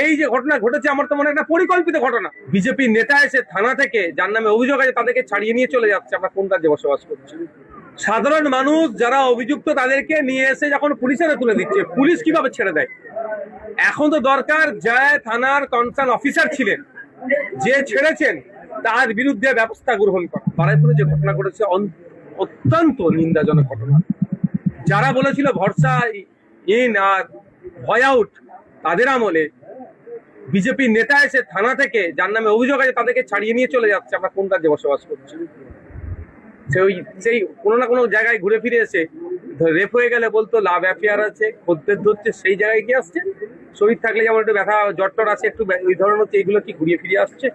এই যে ঘটনা ঘটেছে আমার তো মনে হয় একটা পরিকল্পিত ঘটনা। বিজেপি নেতা এসে থানা থেকে যার নামে অভিযোগ আছে তাদেরকে ছাড়িয়ে নিয়ে চলে যাচ্ছে। আমরা কোন রাজ্যে বসবাস করছি? সাধারণ মানুষ যারা অভিযুক্ত তাদেরকে নিয়ে এসে যখন পুলিশের তুলে দিচ্ছে, পুলিশ কিভাবে ছেড়ে দেয়? এখন তো দরকার যায় থানার কনসার্ন অফিসার ছিলেন, যে ছেড়েছেন তার বিরুদ্ধে ব্যবস্থা গ্রহণ করা। বারাইপুরে যে ঘটনা ঘটেছে অত্যন্ত নিন্দাজনক ঘটনা। যারা বলেছিল ভরসা ইন আর ভয় আউট, তাদের আমলে বিজেপি নেতা এসে থানা থেকে যার নামে অভিযোগ আছে তাদেরকে ছাড়িয়ে নিয়ে চলে যাচ্ছে। আমরা কোন রাজ্যে বসবাস করছি? সেই কোনো না কোনো জায়গায় ঘুরে ফিরে এসে রেপ হয়ে গেলে বলতো লাভ অ্যাফেয়ার আছে, খদ্দের ধরছে, সেই জায়গায় কি আসছে? শরীর থাকলে যেমন একটু ব্যথা জট্টর আছে, একটু ওই ধরনের হচ্ছে, এইগুলো কি ঘুরিয়ে ফিরে আসছে?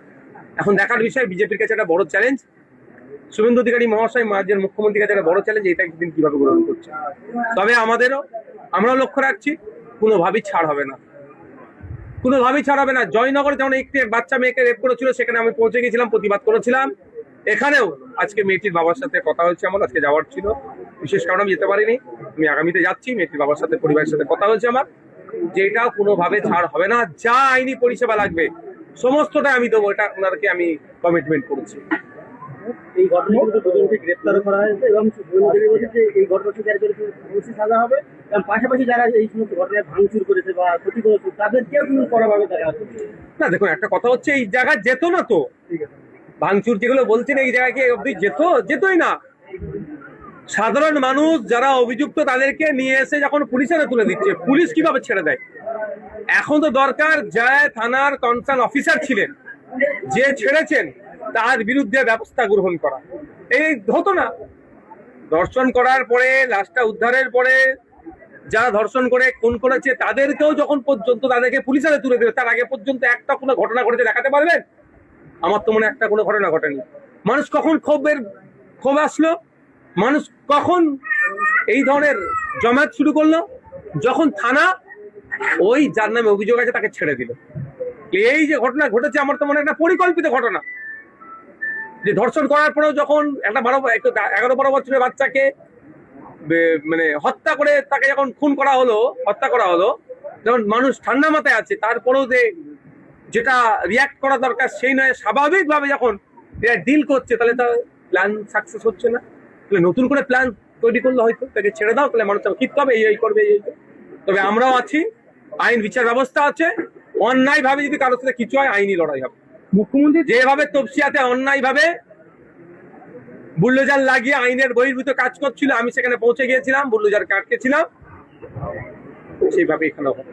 এখন দেখার বিষয়, বিজেপির কাছে একটা বড় চ্যালেঞ্জ, শুভেন্দু অধিকারী মহাশয় রাজ্যের মুখ্যমন্ত্রীর কাছে একটা বড় চ্যালেঞ্জ, এটা একদিন কিভাবে গ্রহণ করছে। তবে আমরাও লক্ষ্য রাখছি, কোনোভাবেই ছাড় হবে না, কোনোভাবেই ছাড় হবে না। জয়নগরে যেমন একটি বাচ্চা মেয়েকে রেপ করেছিল, সেখানে আমি পৌঁছে গেছিলাম, প্রতিবাদ করেছিলাম। এখানেও আজকে মেয়েটির বাবার সাথে কথা হয়েছে, আমার আজকে যাওয়ার ছিল, বিশেষ কারণে আমি যেতে পারিনি। আমি আগামীতে যাচ্ছি, মেয়েটির বাবার সাথে, পরিবারের সাথে কথা হয়েছে আমার, যে এটাও কোনোভাবে ছাড় হবে না। যা আইনি পরিষেবা লাগবে সমস্তটা আমি দেবো, এটা ওনাদেরকে আমি কমিটমেন্ট করেছি। এই ঘটনায় কিন্তু দুজনকে গ্রেপ্তার করা হয়েছে এবং এই ঘটনা অবশ্যই সাজা হবে, এবং পাশাপাশি যারা এই সমস্ত ঘটনায় ভাঙচুর করেছে বা ক্ষতি করেছে তাদেরকেও কিন্তু কড়াভাবে দেখা হচ্ছে। না দেখুন, একটা কথা হচ্ছে, এই জায়গায় যেত না তো, ভাঙচুর যেগুলো বলছেন এই জায়গায় অব্দি যেতই না। সাধারণ মানুষ যারা অভিযুক্ত তাদেরকে নিয়ে এসে যখন পুলিশের তুলে দিচ্ছে, পুলিশ কিভাবে ছেড়ে দেয়? এখন তো দরকার যায় থানার কনসার্ন অফিসার ছিলেন, যে ছেড়েছেন তার বিরুদ্ধে ব্যবস্থা গ্রহণ করা। এই হতো না, ধর্ষণ করার পরে, লাশটা উদ্ধারের পরে যারা ধর্ষণ করে খুন করেছে তাদেরকেও যখন পর্যন্ত তাদেরকে পুলিশের তুলে দেবে, তার আগে পর্যন্ত একটা কোনো ঘটনা ঘটেছে দেখাতে পারবেন? আমার তো মনে একটা কোনো ঘটনা ঘটেনি। মানুষ কখন ক্ষোভ আসলো, মানুষ কখন এই ধরনের জমায়েত শুরু করলো? যখন থানা ওই যার নামে অভিযোগ আছে তাকে ছেড়ে দিল। এই যে ঘটনা ঘটেছে আমার তো মনে হয় একটা পরিকল্পিত ঘটনা, যে ধর্ষণ করার পরেও যখন একটা 11-12 বছরের বাচ্চাকে মানে হত্যা করে তাকে যখন হত্যা করা হলো, যখন মানুষ ঠান্ডা মাথায় আছে, তারপরেও যেটা রিয়াক্ট করা দরকার সেই নয়, স্বাভাবিকভাবে যখন ডিল করছে, তাহলে তার প্ল্যান সাকসেস হচ্ছে না। তাহলে নতুন করে প্ল্যান তৈরি করলে হয়তো তাকে ছেড়ে দাও, তাহলে মানুষ কিনতে হবে, এই করবে, এই। তবে আমরাও আছি, আইন বিচার ব্যবস্থা আছে। অন্যায় ভাবে যদি কারোর সাথে কিছু হয়, আইনি লড়াই হবে। মুখ্যমন্ত্রী যেভাবে তপসিয়াতে অন্যায় ভাবে বুলডোজার লাগিয়ে আইনের বহির্ভূত কাজ করছিল, আমি সেখানে পৌঁছে গিয়েছিলাম, বুলডোজারকে আটকেছিলাম, সেইভাবে এখানেও হবে।